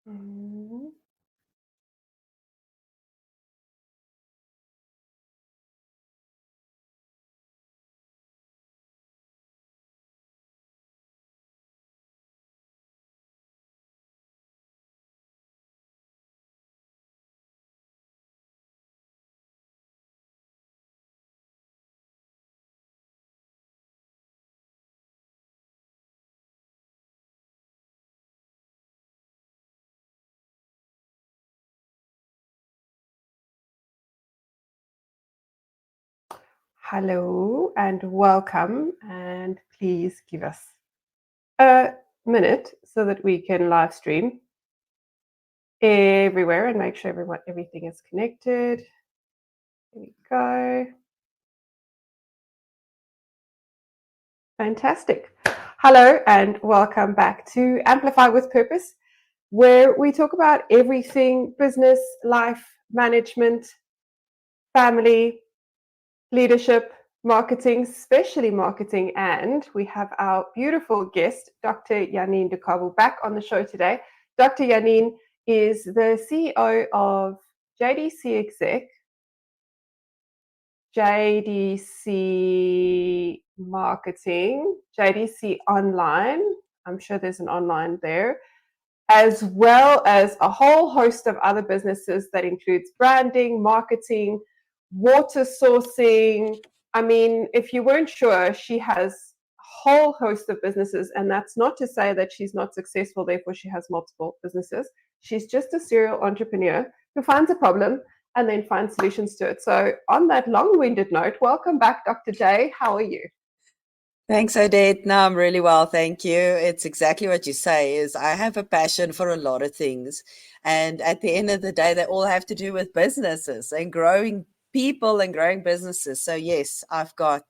Mhm. Hello and welcome, and please give us a minute so that we can live stream everywhere and make sure everything is connected. Here we go. Fantastic. Hello and welcome back to Amplify with Purpose, where we talk about everything business, life, management, family, leadership, marketing, especially marketing. And we have our beautiful guest, Dr. Janine Do Cabo, back on the show today. Dr. Janine is the CEO of JDC Exec, JDC Marketing, JDC Online. I'm sure there's an online there, as well as a whole host of other businesses that includes branding, marketing, water sourcing. I mean, if you weren't sure, she has a whole host of businesses, and that's not to say that she's not successful, therefore she has multiple businesses. She's just a serial entrepreneur who finds a problem and then finds solutions to it. So on that long-winded note, welcome back, Dr. J. How are you? Thanks, Odette. No, I'm really well, thank you. It's exactly what you say, is I have a passion for a lot of things. And at the end of the day, they all have to do with businesses and growing people and growing businesses. So yes, I've got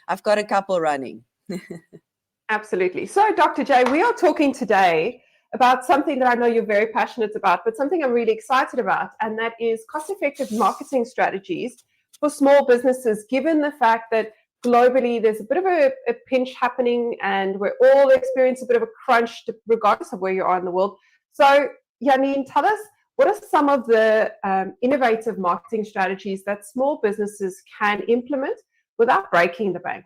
a couple running. Absolutely. So, Dr. J, we are talking today about something that I know you're very passionate about, but something I'm really excited about, and that is cost-effective marketing strategies for small businesses, given the fact that globally there's a bit of a pinch happening and we're all experiencing a bit of a crunch regardless of where you are in the world. So, Janine, tell us, what are some of the innovative marketing strategies that small businesses can implement without breaking the bank?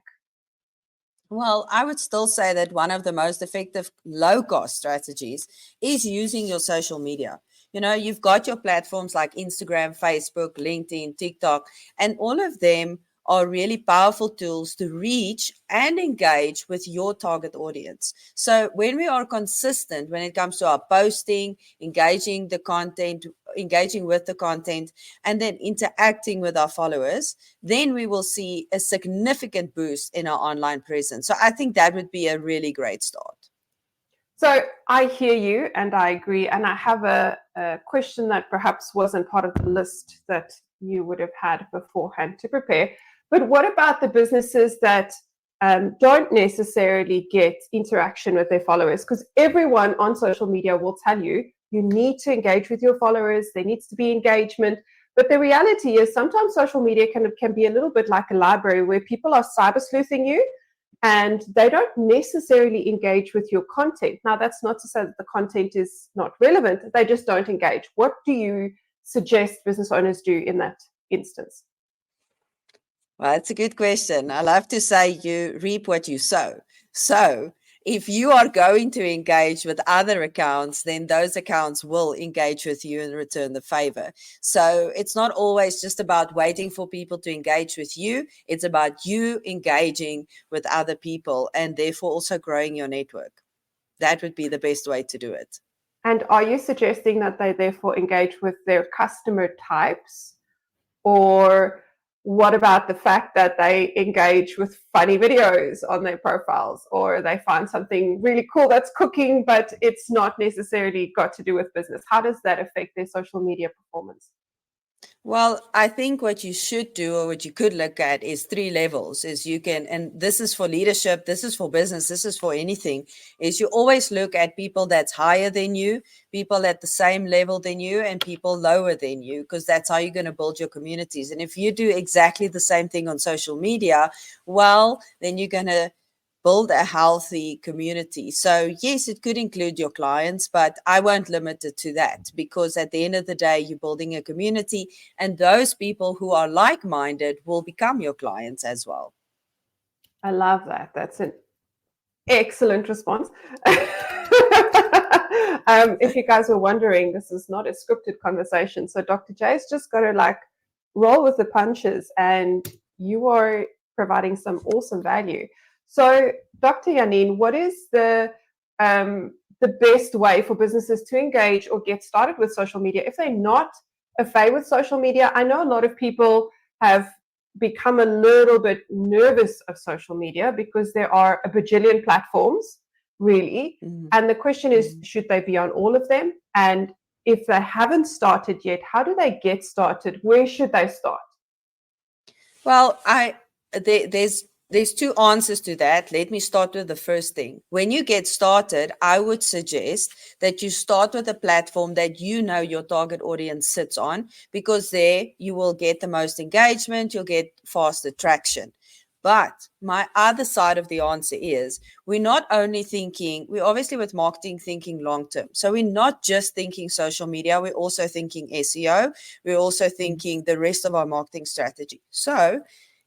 Well, I would still say that one of the most effective low-cost strategies is using your social media. You know, you've got your platforms like Instagram, Facebook, LinkedIn, TikTok, and all of them are really powerful tools to reach and engage with your target audience. So when we are consistent when it comes to our posting, engaging the content, engaging with the content, and then interacting with our followers, then we will see a significant boost in our online presence. So I think that would be a really great start. So I hear you and I agree. And I have a question that perhaps wasn't part of the list that you would have had beforehand to prepare. But what about the businesses that don't necessarily get interaction with their followers? Because everyone on social media will tell you, you need to engage with your followers. There needs to be engagement. But the reality is sometimes social media can be a little bit like a library where people are cyber sleuthing you and they don't necessarily engage with your content. Now, that's not to say that the content is not relevant. They just don't engage. What do you suggest business owners do in that instance? Well, that's a good question. I love to say you reap what you sow. So if you are going to engage with other accounts, then those accounts will engage with you and return the favor. So it's not always just about waiting for people to engage with you. It's about you engaging with other people and therefore also growing your network. That would be the best way to do it. And are you suggesting that they therefore engage with their customer types? Or what about the fact that they engage with funny videos on their profiles, or they find something really cool that's cooking, but it's not necessarily got to do with business? How does that affect their social media performance? Well, I think what you should do or what you could look at is three levels is you can, and this is for leadership, this is for business, this is for anything, is you always look at people that's higher than you, people at the same level than you, and people lower than you, because that's how you're going to build your communities. And if you do exactly the same thing on social media, well, then you're going to build a healthy community. So yes, it could include your clients, but I won't limit it to that, because at the end of the day, you're building a community, and those people who are like-minded will become your clients as well. I love that. That's an excellent response. If you guys were wondering, this is not a scripted conversation. So Dr. J's just got to like roll with the punches, and you are providing some awesome value. So Dr. Janine, what is the best way for businesses to engage or get started with social media if they're not afraid with social media? I know a lot of people have become a little bit nervous of social media because there are a bajillion platforms, really. And the question is, should they be on all of them? And if they haven't started yet, how do they get started? Where should they start? Well, there's two answers to that. Let me start with the first thing. When you get started, I would suggest that you start with a platform that you know your target audience sits on, because there you will get the most engagement, you'll get faster traction. But my other side of the answer is, we're not only thinking, we're obviously with marketing thinking long term. So we're not just thinking social media, we're also thinking SEO, we're also thinking the rest of our marketing strategy. So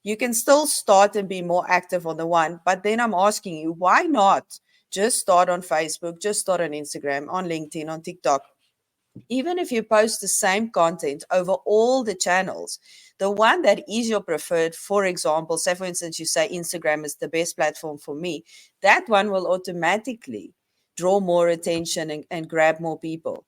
you can still start and be more active on the one, but then I'm asking you, why not just start on Facebook, just start on Instagram, on LinkedIn, on TikTok? Even if you post the same content over all the channels, the one that is your preferred, for example, say for instance, you say Instagram is the best platform for me, that one will automatically draw more attention and grab more people.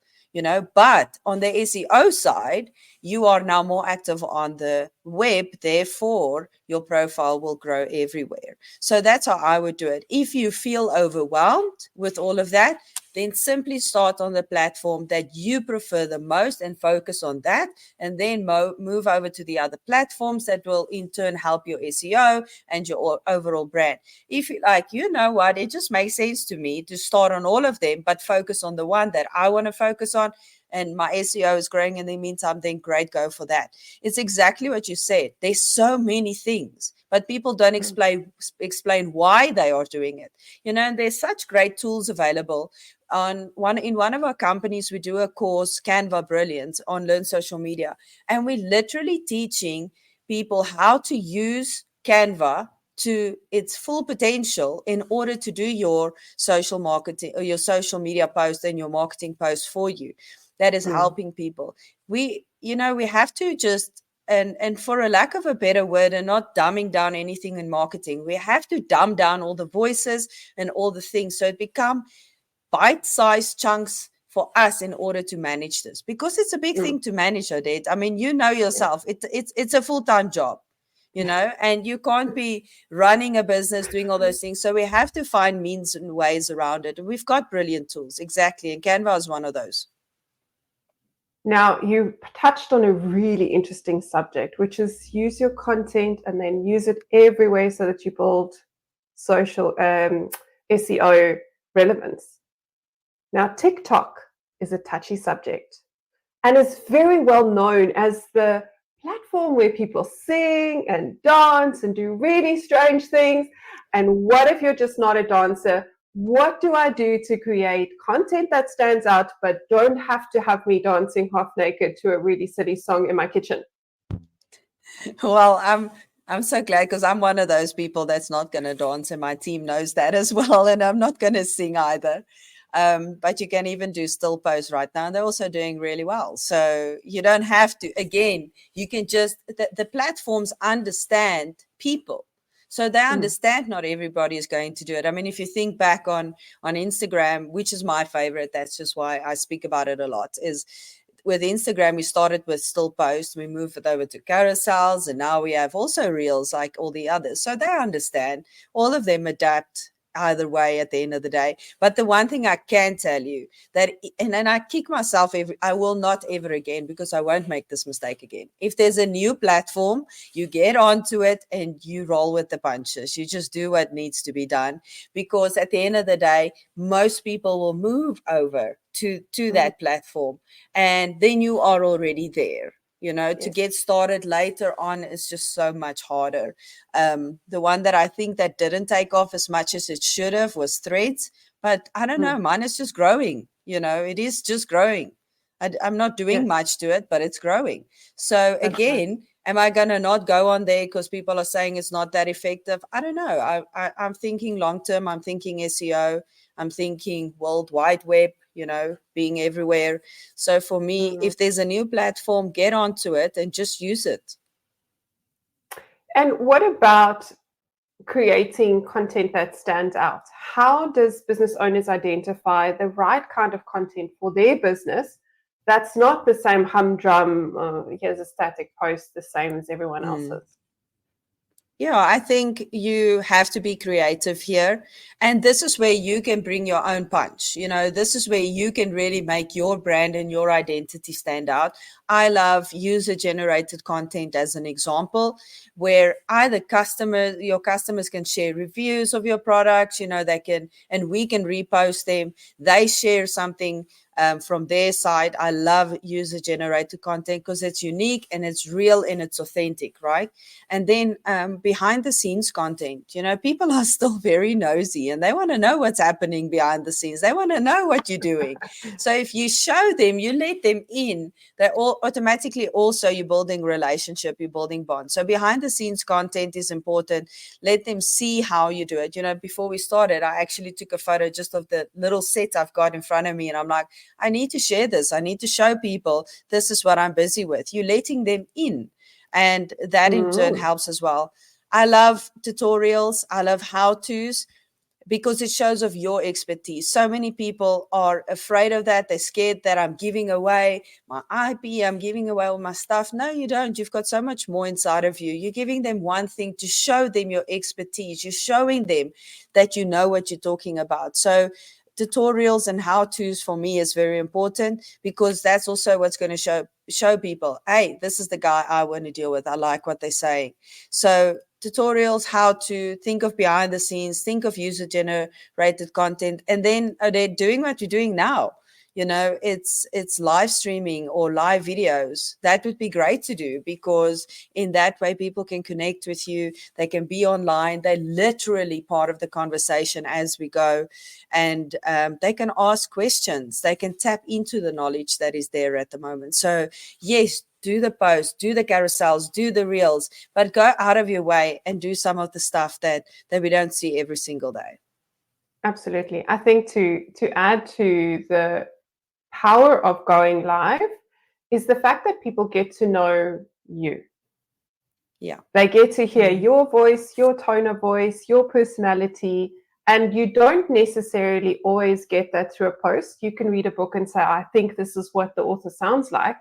But on the SEO side, you are now more active on the web, therefore your profile will grow everywhere. So that's how I would do it. If you feel overwhelmed with all of that, then simply start on the platform that you prefer the most and focus on that, and then move over to the other platforms that will in turn help your SEO and your overall brand. If you like, what, it just makes sense to me to start on all of them, but focus on the one that I want to focus on, and my SEO is growing in the meantime, then great, go for that. It's exactly what you said. There's so many things, but people don't explain why they are doing it. And there's such great tools available. In one of our companies, we do a course, Canva Brilliance, on Learn Social Media, and we're literally teaching people how to use Canva to its full potential in order to do your social marketing or your social media post and your marketing post for you. That is helping people. We have to just, and for a lack of a better word, and not dumbing down anything in marketing, we have to dumb down all the voices and all the things, so it become bite-sized chunks for us in order to manage this, because it's a big thing to manage, Odette. I mean, yourself, it's a full-time job, and you can't be running a business doing all those things. So we have to find means and ways around it. And we've got brilliant tools, exactly. And Canva is one of those. Now, you touched on a really interesting subject, which is use your content and then use it everywhere so that you build social SEO relevance. Now, TikTok is a touchy subject and is very well known as the platform where people sing and dance and do really strange things. And what if you're just not a dancer? What do I do to create content that stands out, but don't have to have me dancing half naked to a really silly song in my kitchen? Well, I'm so glad, because I'm one of those people that's not going to dance, and my team knows that as well. And I'm not going to sing either. But you can even do still posts right now, and they're also doing really well. So you don't have to. Again, you can just the platforms understand people. So they understand not everybody is going to do it. I mean, if you think back on Instagram, which is my favorite, that's just why I speak about it a lot, is with Instagram, we started with still posts, we moved it over to carousels, and now we have also reels like all the others. So they understand. All of them adapt either way at the end of the day. But the one thing I can tell you that, and I kick myself, I will not ever again, because I won't make this mistake again. If there's a new platform, you get onto it and you roll with the punches. You just do what needs to be done, because at the end of the day, most people will move over to that platform, and then you are already there. To get started later on is just so much harder. The one that I think that didn't take off as much as it should have was Threads, but I don't know, mine is just growing. It is just growing. I'm not doing much to it, but it's growing. So again, am I going to not go on there because people are saying it's not that effective? I don't know. I'm thinking long term. I'm thinking SEO. I'm thinking World Wide Web, being everywhere. So for me, if there's a new platform, get onto it and just use it. And what about creating content that stands out? How does business owners identify the right kind of content for their business that's not the same humdrum, here's a static post, the same as everyone else's? Yeah, I think you have to be creative here. And this is where you can bring your own punch. This is where you can really make your brand and your identity stand out. I love user-generated content as an example, where either your customers can share reviews of your products, they can, and we can repost them. They share something from their side. I love user-generated content because it's unique and it's real and it's authentic, right? And then behind the scenes content, people are still very nosy and they want to know what's happening behind the scenes. They want to know what you're doing. So if you show them, you let them in, they're all automatically also you're building relationship, you're building bonds. So behind the scenes content is important. Let them see how you do it. Before we started, I actually took a photo just of the little set I've got in front of me. And I'm like, I need to share this. I need to show people this is what I'm busy with. You're letting them in. And that in turn helps as well. I love tutorials. I love how-tos because it shows of your expertise. So many people are afraid of that. They're scared that I'm giving away my IP. I'm giving away all my stuff. No, you don't. You've got so much more inside of you. You're giving them one thing to show them your expertise. You're showing them that you know what you're talking about. So tutorials and how-tos for me is very important because that's also what's going to show people, hey, this is the guy I want to deal with. I like what they're saying. So tutorials, how to think of behind the scenes, think of user-generated content, and then they're doing what you're doing now. It's live streaming or live videos. That would be great to do because in that way people can connect with you. They can be online. They're literally part of the conversation as we go, and they can ask questions. They can tap into the knowledge that is there at the moment. So yes, do the posts, do the carousels, do the reels, but go out of your way and do some of the stuff that we don't see every single day. Absolutely. I think to add to the power of going live is the fact that people get to know you. Yeah. They get to hear your voice, your tone of voice, your personality, and you don't necessarily always get that through a post. You can read a book and say, I think this is what the author sounds like,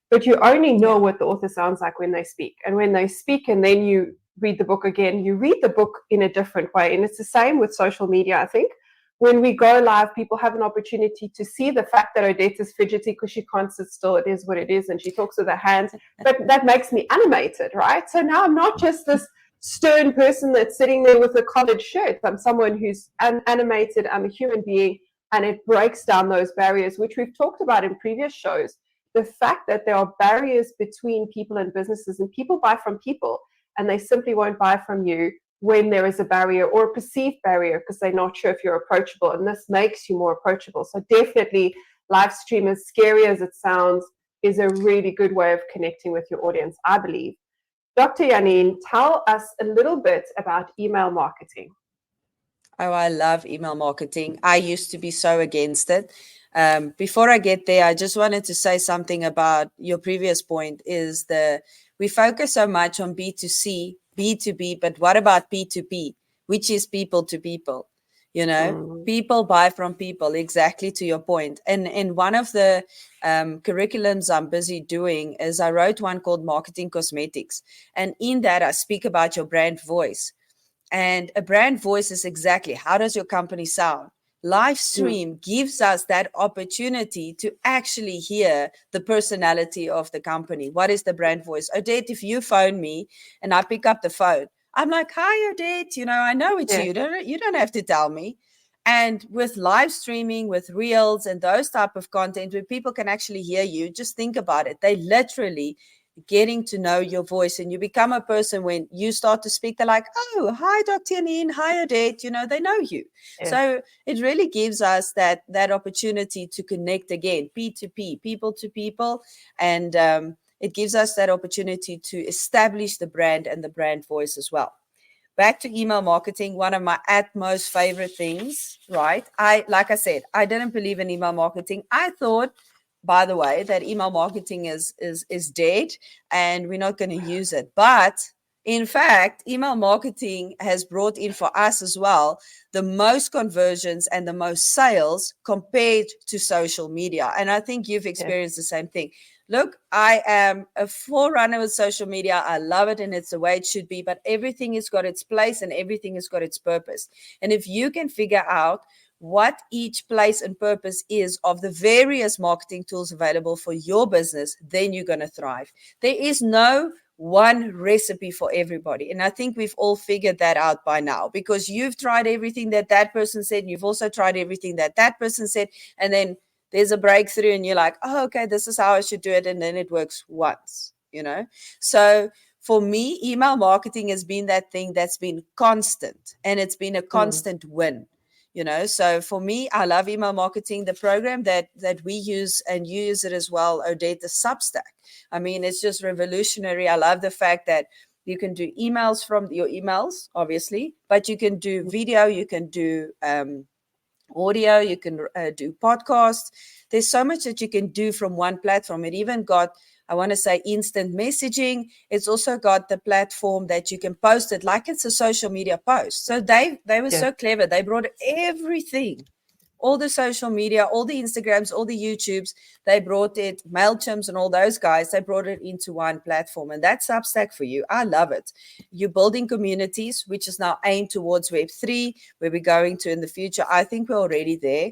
but you only know what the author sounds like when they speak. And when they speak and then you read the book again, you read the book in a different way. And it's the same with social media, I think. When we go live, people have an opportunity to see the fact that Odette is fidgety because she can't sit still. It is what it is. And she talks with her hands. But that makes me animated, right? So now I'm not just this stern person that's sitting there with a collared shirt. I'm someone who's animated. I'm a human being. And it breaks down those barriers, which we've talked about in previous shows. The fact that there are barriers between people and businesses, and people buy from people, and they simply won't buy from you when there is a barrier or a perceived barrier because they're not sure if you're approachable, and this makes you more approachable. So definitely live stream, as scary as it sounds, is a really good way of connecting with your audience, I believe. Dr. Janine, tell us a little bit about email marketing. Oh, I love email marketing. I used to be so against it. Before I get there, I just wanted to say something about your previous point is we focus so much on B2C, B2B, but what about P2P, which is people to people? People buy from people, exactly to your point. And one of the curriculums I'm busy doing is I wrote one called Marketing Cosmetics. And in that, I speak about your brand voice. And a brand voice is exactly how does your company sound? Live stream gives us that opportunity to actually hear the personality of the company. What is the brand voice? Odette, if you phone me and I pick up the phone, I'm like, hi, Odette, I know it's you. You don't have to tell me. And with live streaming, with reels and those type of content where people can actually hear you, just think about it. They literally getting to know your voice, and you become a person when you start to speak, they're like, oh, hi, Dr. Janine, hi, Odette, they know you. Yes. So it really gives us that opportunity to connect again, P2P, people to people, and it gives us that opportunity to establish the brand and the brand voice as well. Back to email marketing, one of my utmost favorite things, right? Like I said, I didn't believe in email marketing. I thought, by the way, that email marketing is dead and we're not going to use it. But in fact, email marketing has brought in for us as well the most conversions and the most sales compared to social media. And I think you've experienced the same thing. Look, I am a forerunner with social media. I love it and it's the way it should be, but everything has got its place and everything has got its purpose. And if you can figure out what each place and purpose is of the various marketing tools available for your business, then you're going to thrive. There is no one recipe for everybody. And I think we've all figured that out by now, because you've tried everything that person said, and you've also tried everything that person said, and then there's a breakthrough and you're like, oh, okay, this is how I should do it. And then it works once, So for me, email marketing has been that thing that's been constant, and it's been a constant win. So for me, I love email marketing. The program that we use, and you use it as well, Odette, the Substack. I mean, it's just revolutionary. I love the fact that you can do emails from your emails, obviously, but you can do video, you can do audio, you can do podcasts. There's so much that you can do from one platform. It even got, I want to say, instant messaging. It's also got the platform that you can post it like it's a social media post. So they were so clever. They brought everything, all the social media, all the Instagrams, all the YouTubes. They brought it, MailChimps and all those guys. They brought it into one platform, and that's Substack for you. I love it. You're building communities, which is now aimed towards Web3, where we're going to in the future. I think we're already there.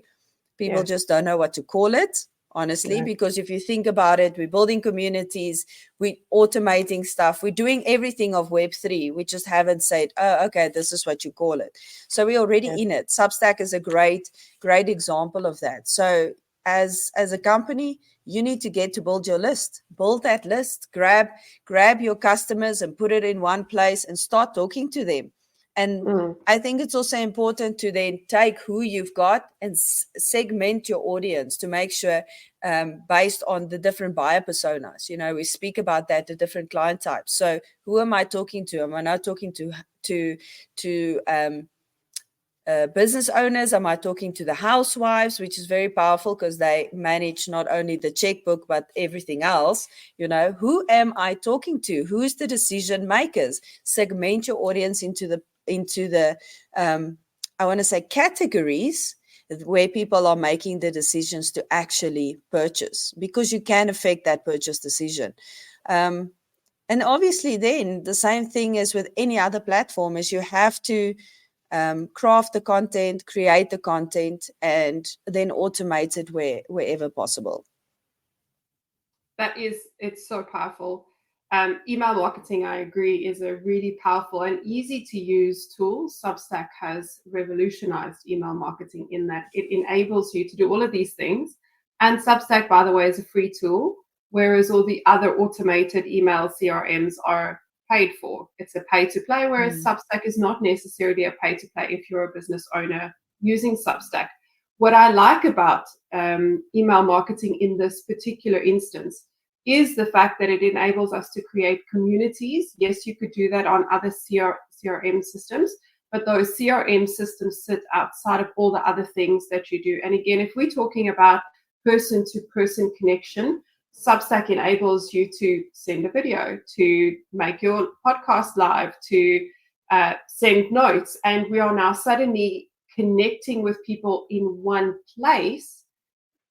People just don't know what to call it, honestly, because if you think about it, we're building communities, we're automating stuff, we're doing everything of Web3. We just haven't said, oh, okay, this is what you call it. So we're already in it. Substack is a great example of that. So as a company, you need to get to build your list, build that list, grab your customers and put it in one place and start talking to them. And I think it's also important to then take who you've got and segment your audience to make sure, based on the different buyer personas, we speak about that, the different client types. So who am I talking to? Am I not talking to business owners? Am I talking to the housewives, which is very powerful because they manage not only the checkbook but everything else? Who am I talking to? Who is the decision makers? Segment your audience into the I want to say categories where people are making the decisions to actually purchase, because you can affect that purchase decision. And obviously then the same thing as with any other platform is you have to craft the content, create the content, and then automate it wherever possible. It's so powerful. Email marketing, I agree, is a really powerful and easy to use tool. Substack has revolutionized email marketing in that it enables you to do all of these things. And Substack, by the way, is a free tool, whereas all the other automated email CRMs are paid for. It's a pay to play, whereas Substack is not necessarily a pay to play if you're a business owner using Substack. What I like about email marketing in this particular instance is the fact that it enables us to create communities. Yes, you could do that on other CRM systems, but those CRM systems sit outside of all the other things that you do. And again, if we're talking about person-to-person connection, Substack enables you to send a video, to make your podcast live, to send notes, and we are now suddenly connecting with people in one place,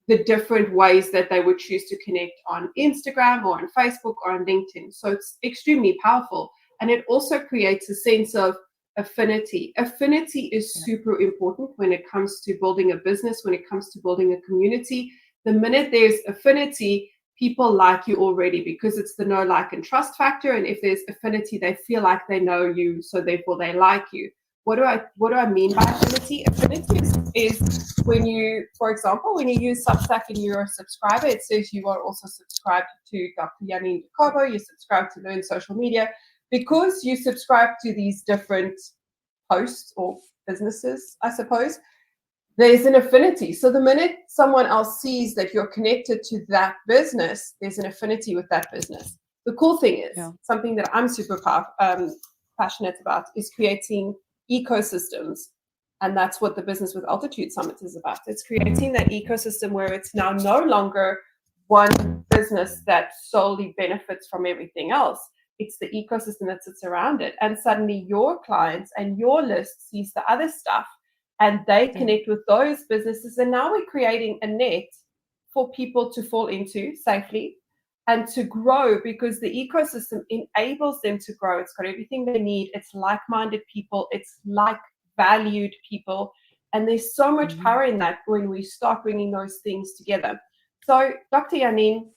the different ways that they would choose to connect on Instagram or on Facebook or on LinkedIn. So it's extremely powerful. And it also creates a sense of affinity. Affinity is super important when it comes to building a business, when it comes to building a community. The minute there's affinity, people like you already, because it's the know, like, and trust factor. And if there's affinity, they feel like they know you, so therefore they like you. What do I mean by affinity? Affinity is when you, for example, when you use Substack and you're a subscriber, it says you are also subscribed to Dr. Janine Do Cabo, you subscribe to Learn Social Media, because you subscribe to these different posts or businesses, I suppose. There's an affinity. So the minute someone else sees that you're connected to that business, there's an affinity with that business. The cool thing is, something that I'm super passionate about is creating ecosystems. And that's what the Business with Altitude Summit is about. It's creating that ecosystem where it's now no longer one business that solely benefits from everything else. It's the ecosystem that sits around it. And suddenly your clients and your list sees the other stuff, and they connect with those businesses. And now we're creating a net for people to fall into safely and to grow, because the ecosystem enables them to grow. It's got everything they need. It's like-minded people. It's like-valued people. And there's so much power in that when we start bringing those things together. So, Dr. Janine,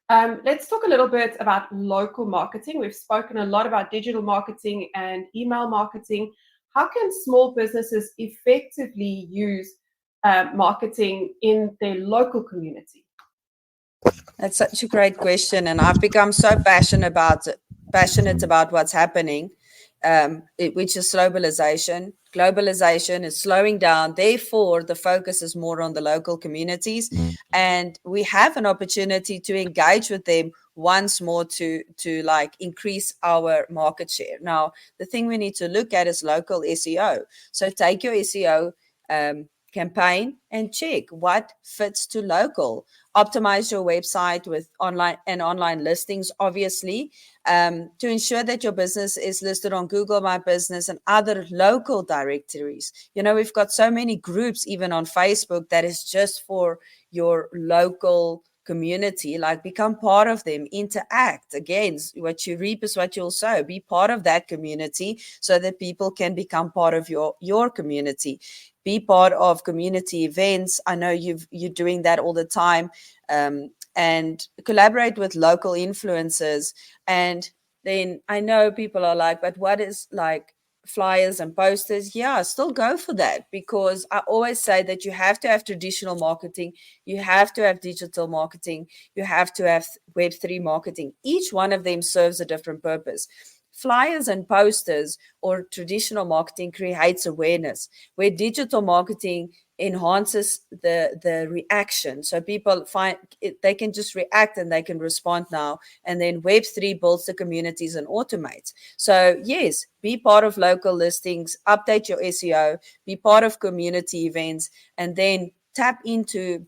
let's talk a little bit about local marketing. We've spoken a lot about digital marketing and email marketing. How can small businesses effectively use marketing in their local community? That's such a great question, and I've become so passionate about what's happening, which is globalization. Globalization is slowing down. Therefore, the focus is more on the local communities, and we have an opportunity to engage with them once more to like increase our market share. Now, the thing we need to look at is local SEO. So take your SEO campaign and check what fits to local. Optimize your website with online listings, obviously, to ensure that your business is listed on Google My Business and other local directories. You know, we've got so many groups, even on Facebook, that is just for your local community. Like, become part of them, interact. Again, what you reap is what you'll sow. Be part of that community so that people can become part of your community. Be part of community events. I know you're doing that all the time, and collaborate with local influencers. And then I know people are like, but what is like flyers and posters? Yeah, still go for that, because I always say that you have to have traditional marketing, you have to have digital marketing, you have to have Web3 marketing. Each one of them serves a different purpose. Flyers and posters or traditional marketing creates awareness, where digital marketing enhances the reaction. So people find they can just react and they can respond now. And then Web3 builds the communities and automates. So yes, be part of local listings, update your SEO, be part of community events, and then tap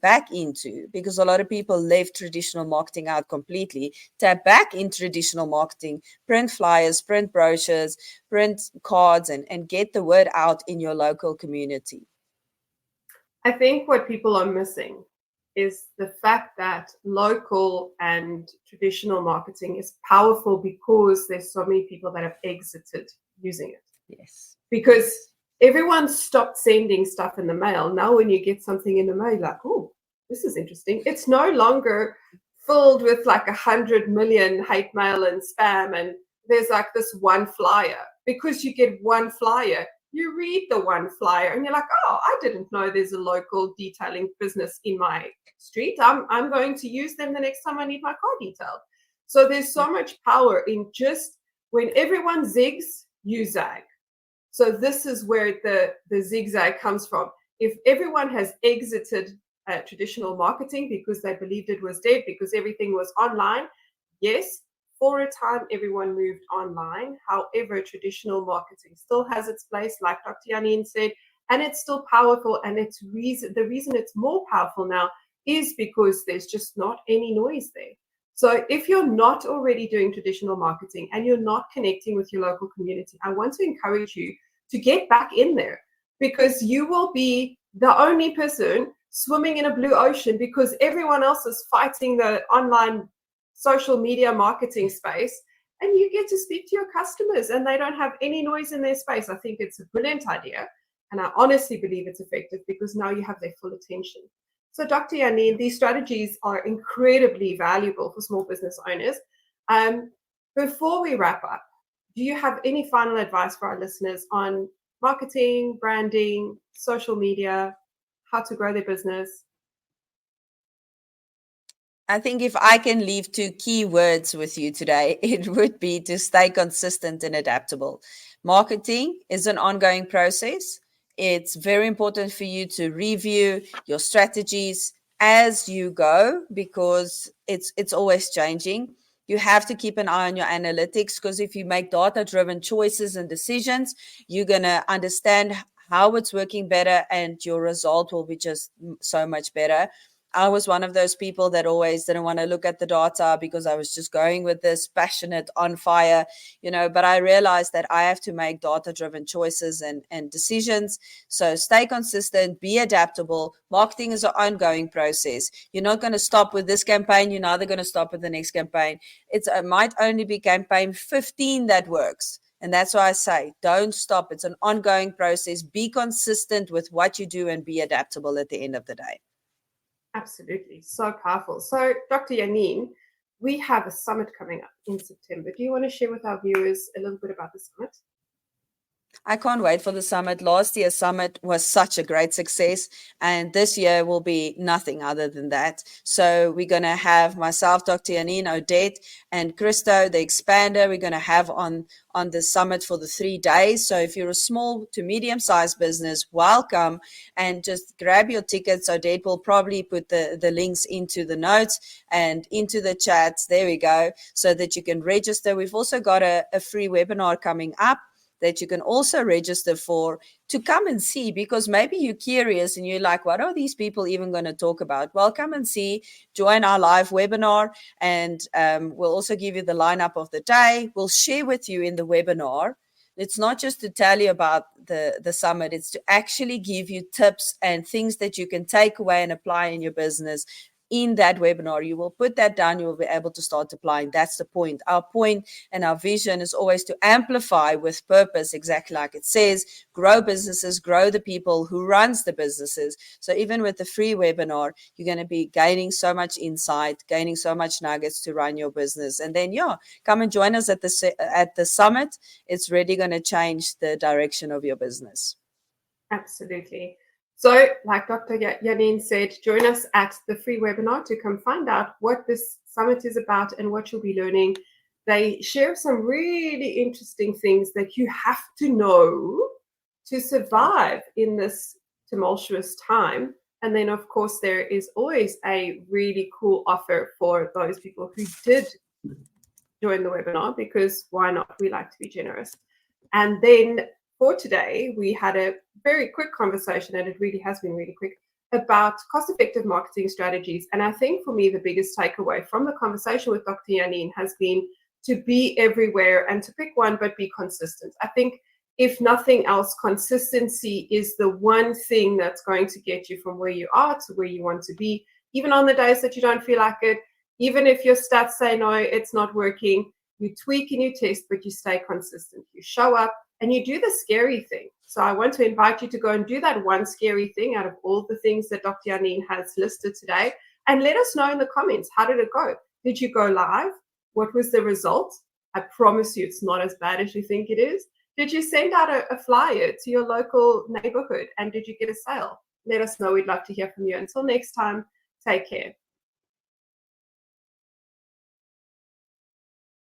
back into, because a lot of people left traditional marketing out completely, tap back in traditional marketing, print flyers, print brochures, print cards, and get the word out in your local community. I think what people are missing is the fact that local and traditional marketing is powerful because there's so many people that have exited using it. Yes. Because everyone stopped sending stuff in the mail. Now when you get something in the mail, you're like, oh, this is interesting. It's no longer filled with like 100 million hate mail and spam, and there's like this one flyer. Because you get one flyer, you read the one flyer and you're like, oh, I didn't know there's a local detailing business in my street. I'm going to use them the next time I need my car detailed. So there's so much power in just when everyone zigs, you zag. So this is where the zigzag comes from. If everyone has exited traditional marketing because they believed it was dead, because everything was online, yes, for a time everyone moved online. However, traditional marketing still has its place, like Dr. Janine said, and it's still powerful. And the reason it's more powerful now is because there's just not any noise there. So if you're not already doing traditional marketing and you're not connecting with your local community, I want to encourage you to get back in there, because you will be the only person swimming in a blue ocean, because everyone else is fighting the online social media marketing space, and you get to speak to your customers and they don't have any noise in their space. I think it's a brilliant idea, and I honestly believe it's effective because now you have their full attention. So Dr. Janine, these strategies are incredibly valuable for small business owners. Before we wrap up, do you have any final advice for our listeners on marketing, branding, social media, how to grow their business? I think if I can leave 2 key words with you today, it would be to stay consistent and adaptable. Marketing is an ongoing process. It's very important for you to review your strategies as you go because it's always changing. You have to keep an eye on your analytics because if you make data-driven choices and decisions, you're going to understand how it's working better and your result will be just so much better. I was one of those people that always didn't want to look at the data because I was just going with this passionate on fire, but I realized that I have to make data-driven choices and decisions. So stay consistent, be adaptable. Marketing is an ongoing process. You're not going to stop with this campaign. You're neither going to stop with the next campaign. It might only be campaign 15 that works. And that's why I say, don't stop. It's an ongoing process. Be consistent with what you do and be adaptable at the end of the day. Absolutely. So powerful. So, Dr. Janine, we have a summit coming up in September. Do you want to share with our viewers a little bit about the summit? I can't wait for the summit. Last year's summit was such a great success, and this year will be nothing other than that. So we're going to have myself, Dr. Janine, Odette, and Christo, the expander, we're going to have on the summit for the 3 days. So if you're a small to medium-sized business, welcome, and just grab your tickets. Odette will probably put the links into the notes and into the chats. There we go, so that you can register. We've also got a free webinar coming up that you can also register for to come and see, because maybe you're curious and you're like, what are these people even going to talk about? Well, come and see, join our live webinar, and we'll also give you the lineup of the day. We'll share with you in the webinar. It's not just to tell you about the summit, it's to actually give you tips and things that you can take away and apply in your business. In that webinar, you will put that down, you will be able to start applying. That's the point. Our point and our vision is always to amplify with purpose, exactly like it says, grow businesses, grow the people who runs the businesses. So even with the free webinar, you're going to be gaining so much insight, gaining so much nuggets to run your business. And then, come and join us at the summit. It's really going to change the direction of your business. Absolutely. So, like Dr. Janine said, join us at the free webinar to come find out what this summit is about and what you'll be learning. They share some really interesting things that you have to know to survive in this tumultuous time. And then, of course, there is always a really cool offer for those people who did join the webinar, because why not? We like to be generous. And then for today, we had a very quick conversation, and it really has been really quick, about cost-effective marketing strategies. And I think for me, the biggest takeaway from the conversation with Dr. Janine has been to be everywhere and to pick one, but be consistent. I think if nothing else, consistency is the one thing that's going to get you from where you are to where you want to be, even on the days that you don't feel like it. Even if your stats say, no, it's not working, you tweak and you test, but you stay consistent. You show up and you do the scary thing. So I want to invite you to go and do that one scary thing out of all the things that Dr. Janine has listed today. And let us know in the comments, how did it go? Did you go live? What was the result? I promise you it's not as bad as you think it is. Did you send out a flyer to your local neighborhood? And did you get a sale? Let us know. We'd love to hear from you. Until next time, take care.